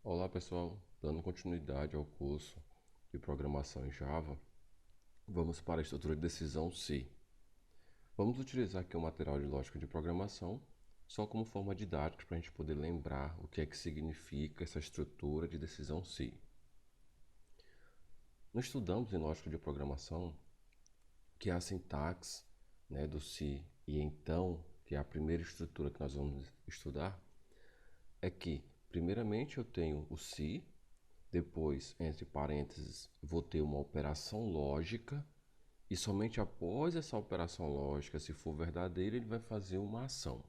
Olá pessoal, dando continuidade ao curso de programação em Java, vamos para a estrutura de decisão C. Vamos utilizar aqui o material de lógica de programação só como forma didática para a gente poder lembrar o que é que significa essa estrutura de decisão C. Nós estudamos em lógica de programação que a sintaxe, do C e então, que é a primeira estrutura que nós vamos estudar, é que primeiramente eu tenho o C. Depois, entre parênteses, vou ter uma operação lógica e somente após essa operação lógica, se for verdadeira, ele vai fazer uma ação.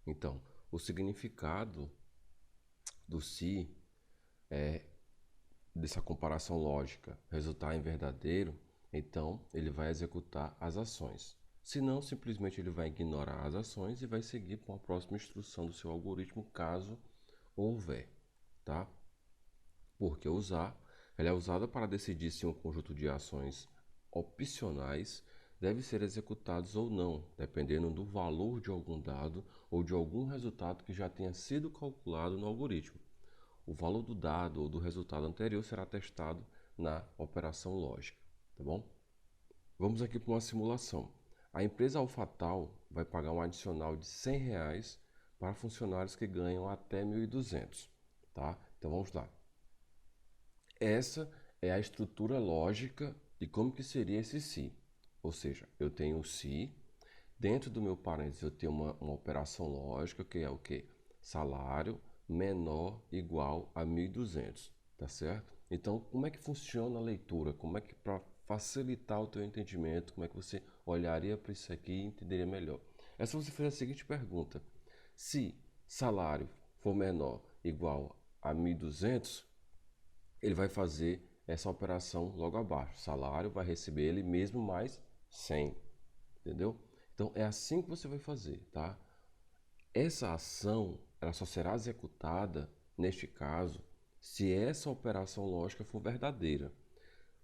Então, o significado do se dessa comparação lógica resultar em verdadeiro, então ele vai executar as ações. Se não, simplesmente ele vai ignorar as ações e vai seguir com a próxima instrução do seu algoritmo, caso houver, tá? Porque usar, ela é usada para decidir se um conjunto de ações opcionais deve ser executados ou não, dependendo do valor de algum dado ou de algum resultado que já tenha sido calculado no algoritmo. O valor do dado ou do resultado anterior será testado na operação lógica, tá bom? Vamos aqui para uma simulação. A empresa AlphaTauri vai pagar um adicional de R$ 100 para funcionários que ganham até 1.200, tá? Então vamos lá. Essa é a estrutura lógica de como que seria esse se. Ou seja, eu tenho o se, dentro do meu parênteses eu tenho uma operação lógica, que é o quê? Salário menor igual a 1.200, tá certo? Então, como é que funciona a leitura? Como é que, para facilitar o teu entendimento, como é que você olharia para isso aqui e entenderia melhor? É se você fizer a seguinte pergunta: se salário for menor igual a 1.200, ele vai fazer essa operação logo abaixo. Salário vai receber ele mesmo mais 100, entendeu? Então é assim que você vai fazer, tá? Essa ação, ela só será executada neste caso se essa operação lógica for verdadeira.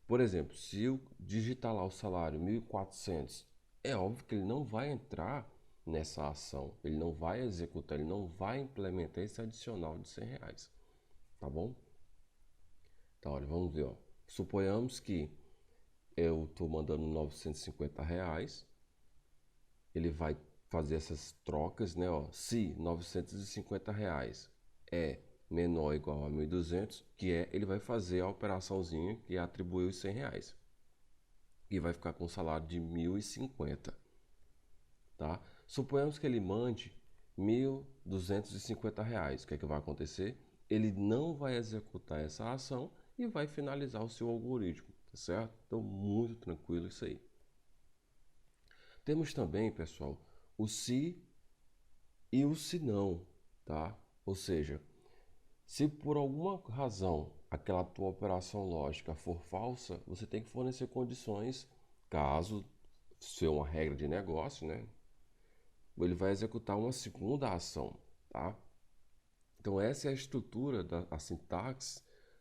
Por exemplo, se eu digitar lá o salário 1.400, é óbvio que ele não vai entrar nessa ação, ele não vai executar, ele não vai implementar esse adicional de R$ 100, tá bom? Então, olha, vamos ver, ó. Suponhamos que eu estou mandando R$ 950, ele vai fazer essas trocas, né? Ó, se R$ 950 é menor ou igual a 1.200, que é, ele vai fazer a operaçãozinha que atribuiu os R$ 100 e vai ficar com um salário de 1.050, tá? Suponhamos que ele mande R$ 1.250. O que é que vai acontecer? Ele não vai executar essa ação e vai finalizar o seu algoritmo, tá certo? Então, muito tranquilo isso aí. Temos também, pessoal, o se e o se não, tá? Ou seja, se por alguma razão aquela tua operação lógica for falsa, você tem que fornecer condições, caso seja uma regra de negócio, né? Ele vai executar uma segunda ação, tá? Então essa é a estrutura da sintaxe,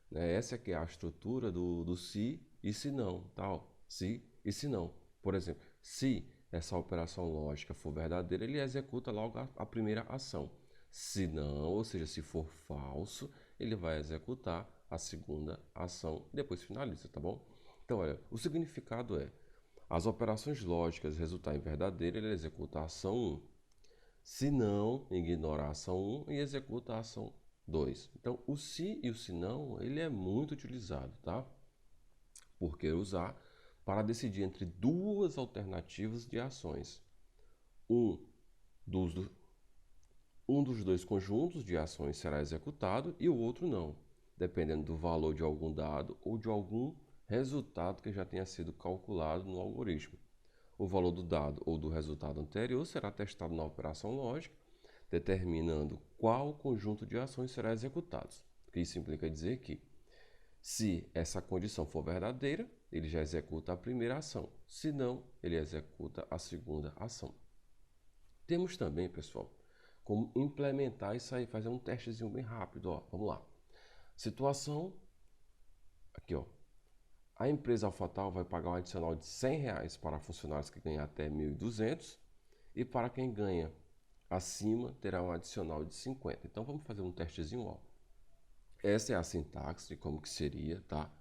né? Essa que é a estrutura do se e se não, tal. Se e se não. Por exemplo, se essa operação lógica for verdadeira, ele executa logo a primeira ação. Se não, ou seja, se for falso, ele vai executar a segunda ação e depois finaliza, tá bom? Então, olha, o significado é: as operações lógicas resultarem em verdadeira, ele executa a ação 1. Se não, ignora a ação 1 e executa a ação 2. Então, o se e o se não, ele é muito utilizado, tá? Porque usar para decidir entre duas alternativas de ações. Um dos, um dos dois conjuntos de ações será executado e o outro não, dependendo do valor de algum dado ou de algum resultado que já tenha sido calculado no algoritmo. O valor do dado ou do resultado anterior será testado na operação lógica, determinando qual conjunto de ações será executado. Isso implica dizer que, se essa condição for verdadeira, ele já executa a primeira ação. Se não, ele executa a segunda ação. Temos também, pessoal, como implementar isso aí, fazer um testezinho bem rápido. Ó. Vamos lá. Situação, aqui ó. A empresa AlphaTauri vai pagar um adicional de R$ 100 para funcionários que ganham até 1.200 e para quem ganha acima terá um adicional de 50. Então vamos fazer um testezinho, ó. Essa é a sintaxe de como que seria, tá?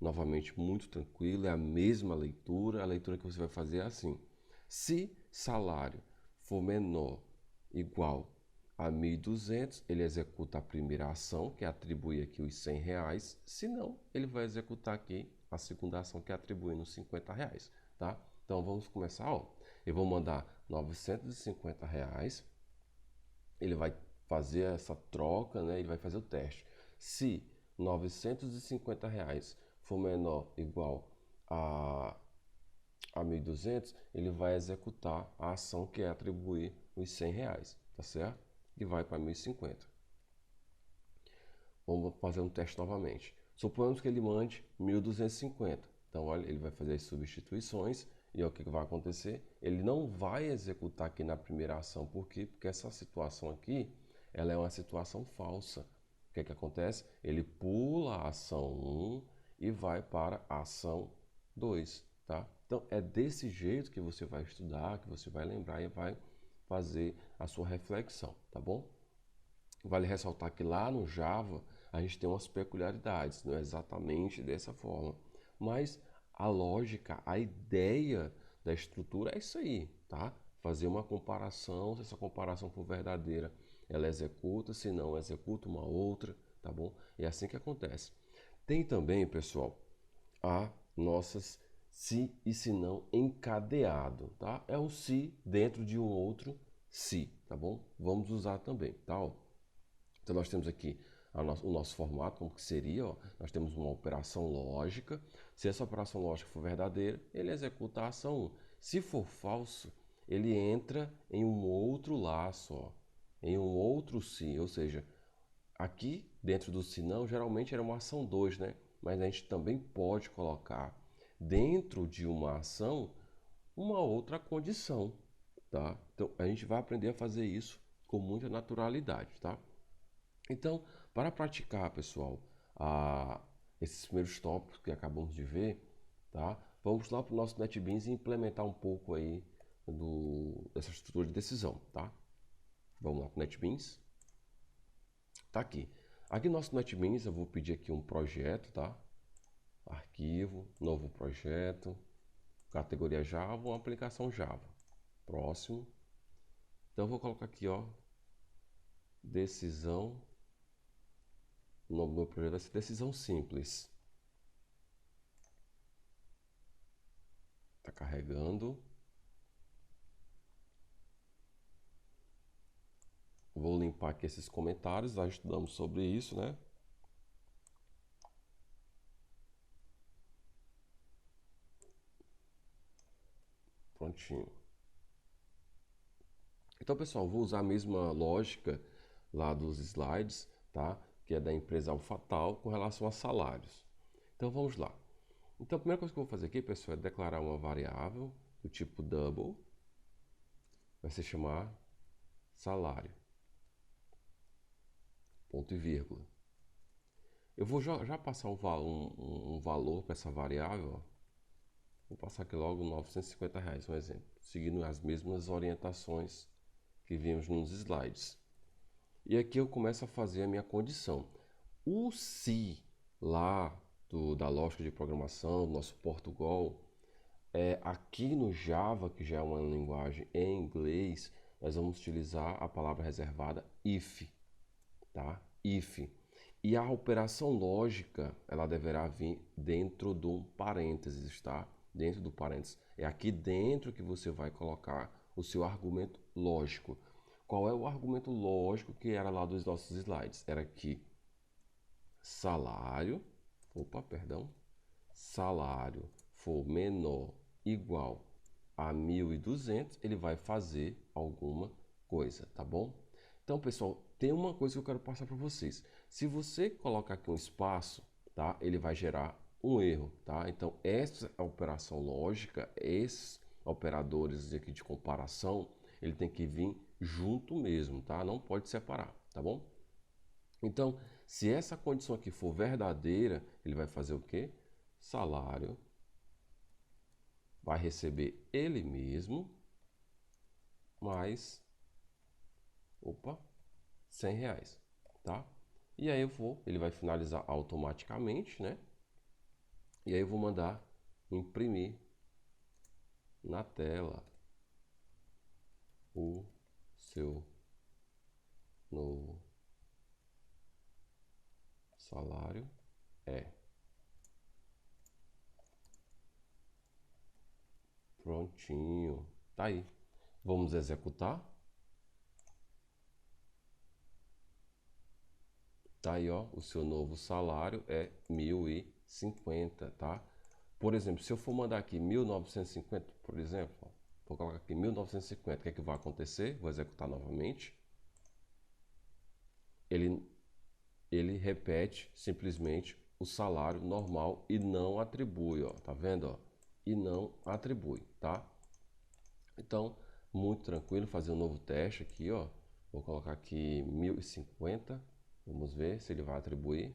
Novamente, muito tranquilo, é a mesma leitura. A leitura que você vai fazer é assim. Se salário for menor igual a 1.200, ele executa a primeira ação, que é atribuir aqui os R$ 100. Se não, ele vai executar aqui a segunda ação, que é atribuindo os R$ 50, tá? Então, vamos começar, ó. Eu vou mandar R$ 950, ele vai fazer essa troca, né? Ele vai fazer o teste. Se R$ 950 for menor ou igual a 1.200, ele vai executar a ação que é atribuir os R$ 100, tá certo? E vai para 1.050. Vamos fazer um teste novamente. Suponhamos que ele mande 1.250. Então, olha, ele vai fazer as substituições e o que vai acontecer? Ele não vai executar aqui na primeira ação. Por quê? Porque essa situação aqui, ela é uma situação falsa. O que acontece? Ele pula a ação 1 e vai para a ação 2, tá? Então, é desse jeito que você vai estudar, que você vai lembrar e vai fazer a sua reflexão, tá bom? Vale ressaltar que lá no Java a gente tem umas peculiaridades, não é exatamente dessa forma, mas a lógica, a ideia da estrutura é isso aí, tá? Fazer uma comparação, se essa comparação for verdadeira, ela executa, se não, executa uma outra, tá bom? É assim que acontece. Tem também, pessoal, a nossas se e se não encadeado, tá? É um se dentro de um outro se, tá bom? Vamos usar também, tá? Ó. Então nós temos aqui o nosso formato, como que seria, ó, nós temos uma operação lógica. Se essa operação lógica for verdadeira, ele executa a ação 1. Se for falso, ele entra em um outro laço, ó, em um outro se, ou seja, aqui dentro do se não, geralmente era uma ação 2, né? Mas a gente também pode colocar dentro de uma ação uma outra condição, tá? Então a gente vai aprender a fazer isso com muita naturalidade, tá? Então, para praticar, pessoal, esses primeiros tópicos que acabamos de ver, tá? Vamos lá para o nosso NetBeans e implementar um pouco aí dessa estrutura de decisão, tá? Vamos lá para o NetBeans. Tá aqui. Aqui no nosso NetBeans eu vou pedir aqui um projeto, tá? Arquivo, novo projeto, categoria Java, uma aplicação Java. Próximo. Então eu vou colocar aqui, ó, decisão. O nome do meu projeto vai ser decisão simples. Tá carregando. Vou limpar aqui esses comentários, já estudamos sobre isso, né? Prontinho. Então, pessoal, vou usar a mesma lógica lá dos slides, tá? Que é da empresa AlphaTauri com relação a salários. Então, vamos lá. Então, a primeira coisa que eu vou fazer aqui, pessoal, é declarar uma variável do tipo double. Vai se chamar salário. Ponto e vírgula. Eu vou já passar um valor para essa variável, ó. Vou passar aqui logo R$ 950, um exemplo, seguindo as mesmas orientações que vimos nos slides. E aqui eu começo a fazer a minha condição. O se lá da lógica de programação, do nosso Portugal, aqui no Java, que já é uma linguagem em inglês, nós vamos utilizar a palavra reservada if, tá? If. E a operação lógica, ela deverá vir dentro do parênteses, tá? Dentro do parênteses. É aqui dentro que você vai colocar o seu argumento lógico. Qual é o argumento lógico que era lá dos nossos slides? Era que salário for menor igual a 1.200, ele vai fazer alguma coisa, tá bom? Então, pessoal, tem uma coisa que eu quero passar para vocês. Se você colocar aqui um espaço, tá? Ele vai gerar um erro, tá? Então, essa operação lógica, esses operadores aqui de comparação, ele tem que vir junto mesmo, tá? Não pode separar, tá bom? Então, se essa condição aqui for verdadeira, ele vai fazer o quê? Salário vai receber ele mesmo mais R$ 100, tá? E aí ele vai finalizar automaticamente, né? E aí eu vou mandar imprimir na tela o seu novo salário é. Prontinho. Tá aí. Vamos executar. Tá aí, ó. O seu novo salário é 1.050, tá? Por exemplo, se eu for mandar aqui 1.950, por exemplo, ó, vou colocar aqui 1.950, o que é que vai acontecer? Vou executar novamente. Ele, ele repete simplesmente o salário normal e não atribui, ó. Tá vendo, ó? E não atribui, tá? Então, muito tranquilo, fazer um novo teste aqui, ó. Vou colocar aqui 1.050. Vamos ver se ele vai atribuir.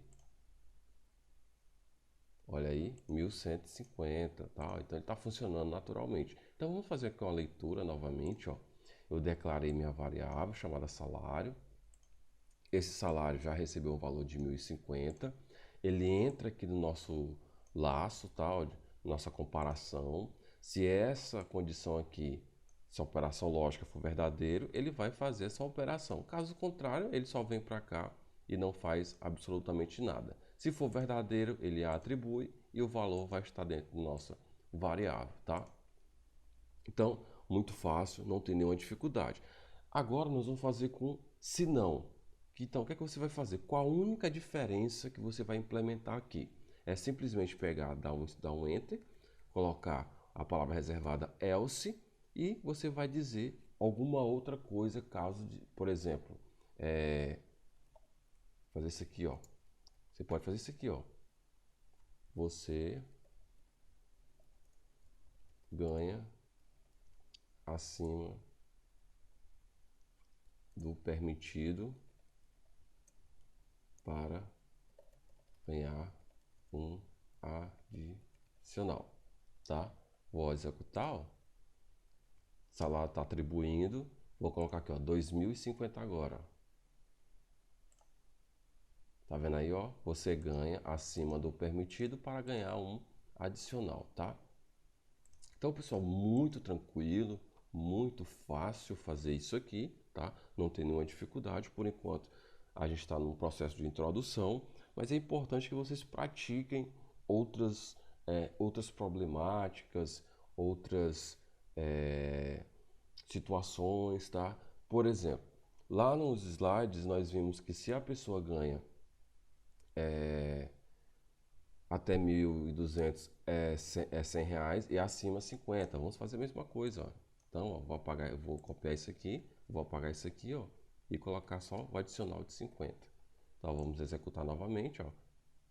Olha aí, 1.150, tá? Então ele está funcionando naturalmente. Então vamos fazer aqui uma leitura novamente, ó. Eu declarei minha variável chamada salário. Esse salário já recebeu um valor de 1.050. Ele entra aqui no nosso laço, tá? Nossa comparação. Se essa condição aqui, se a operação lógica for verdadeiro, ele vai fazer essa operação. Caso contrário, ele só vem para cá e não faz absolutamente nada. Se for verdadeiro, ele a atribui e o valor vai estar dentro da nossa variável, tá? Então, muito fácil, não tem nenhuma dificuldade. Agora nós vamos fazer com se não. Então, o que é que você vai fazer? Qual a única diferença que você vai implementar aqui? É simplesmente pegar, dar um Enter, colocar a palavra reservada else e você vai dizer alguma outra coisa, caso de, por exemplo, fazer isso aqui, ó. Você pode fazer isso aqui, ó. Você ganha acima do permitido para ganhar um adicional, tá? Vou executar, ó. O salário está atribuindo, vou colocar aqui, ó, 2.050 agora, ó. Tá vendo aí, ó? Você ganha acima do permitido para ganhar um adicional, tá? Então, pessoal, muito tranquilo, muito fácil fazer isso aqui, tá? Não tem nenhuma dificuldade por enquanto. A gente está num processo de introdução, mas é importante que vocês pratiquem outras problemáticas, outras situações, tá? Por exemplo, lá nos slides nós vimos que se a pessoa ganha até 1.200 é 100 reais e acima 50. Vamos fazer a mesma coisa, ó. Então, ó, vou apagar, eu vou copiar isso aqui, vou apagar isso aqui, ó, e colocar só o adicional de 50. Então, vamos executar novamente, ó.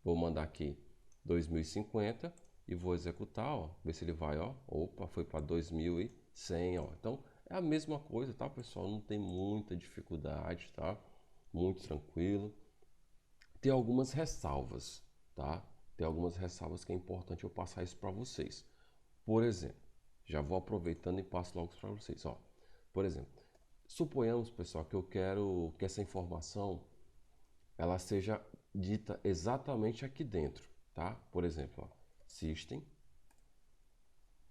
Vou mandar aqui 2.050 e vou executar, ó, ver se ele vai, ó. Opa, foi para 2.100, ó. Então, é a mesma coisa, tá, pessoal? Não tem muita dificuldade, tá? Muito tranquilo. Tem algumas ressalvas, tá? Tem algumas ressalvas que é importante eu passar isso para vocês. Por exemplo, já vou aproveitando e passo logo para vocês, ó. Por exemplo, suponhamos, pessoal, que eu quero que essa informação ela seja dita exatamente aqui dentro, tá? Por exemplo, ó, System,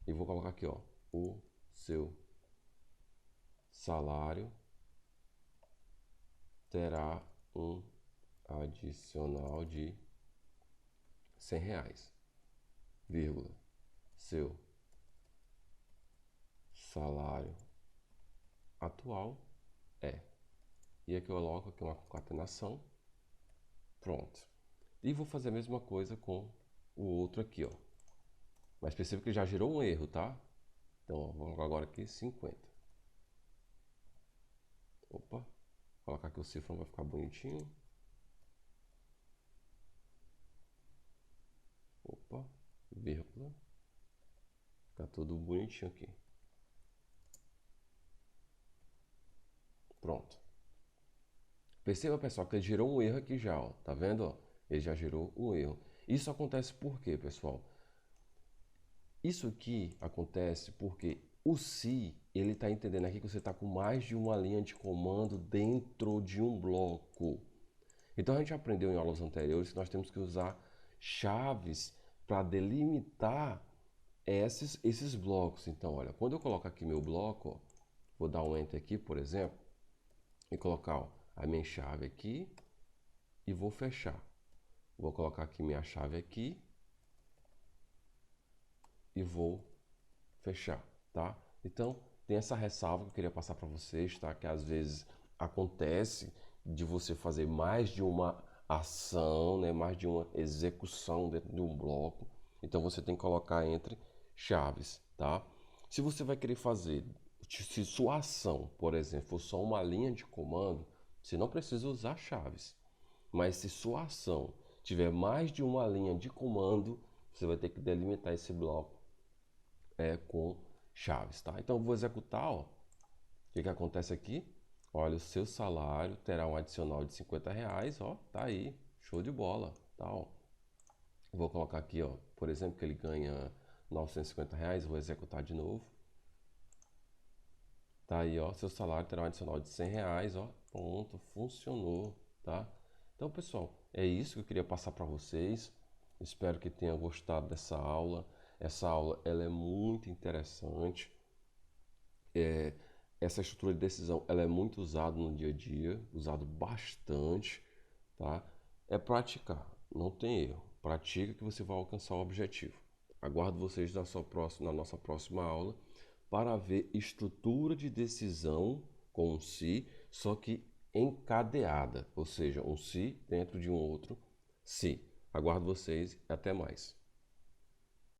e vou colocar aqui, ó, o seu salário terá um adicional de 100 reais, vírgula, seu salário atual é. E aqui eu coloco aqui uma concatenação, pronto. E vou fazer a mesma coisa com o outro aqui, ó. Mas perceba que já gerou um erro, tá? Então, ó, vou colocar agora aqui 50. Opa, vou colocar aqui o cifrão vai ficar bonitinho. Opa, vírgula. Fica tudo bonitinho aqui. Pronto. Perceba, pessoal, que ele gerou um erro aqui já, ó. Tá vendo, ó? Ele já gerou um erro. Isso acontece por quê, pessoal? Isso aqui acontece porque o se, ele está entendendo aqui que você está com mais de uma linha de comando dentro de um bloco. Então a gente aprendeu em aulas anteriores que nós temos que usar chaves para delimitar esses blocos. Então, olha, quando eu coloco aqui meu bloco, ó, vou dar um Enter aqui, por exemplo, e colocar ó, a minha chave aqui e vou fechar. Vou colocar aqui minha chave aqui e vou fechar, tá? Então, tem essa ressalva que eu queria passar para vocês, tá? Que às vezes acontece de você fazer mais de uma ação, né? Mais de uma execução dentro de um bloco. Então, você tem que colocar entre chaves, tá? Se você vai querer fazer, se sua ação, por exemplo, for só uma linha de comando, você não precisa usar chaves. Mas se sua ação tiver mais de uma linha de comando, você vai ter que delimitar esse bloco com chaves, tá? Então eu vou executar, ó. O que que acontece aqui? Olha, o seu salário terá um adicional de R$ 50, ó, tá aí, show de bola, tá, ó. Vou colocar aqui, ó, por exemplo, que ele ganha R$ 950, vou executar de novo. Tá aí, ó, seu salário terá um adicional de R$ 100, ó, pronto, funcionou, tá? Então, pessoal, é isso que eu queria passar para vocês. Espero que tenham gostado dessa aula. Essa aula, ela é muito interessante. Essa estrutura de decisão, ela é muito usada no dia a dia, usado bastante, tá? É praticar, não tem erro. Pratica que você vai alcançar o objetivo. Aguardo vocês na nossa próxima aula para ver estrutura de decisão com um se, só que encadeada, ou seja, um se dentro de um outro se. Aguardo vocês e até mais.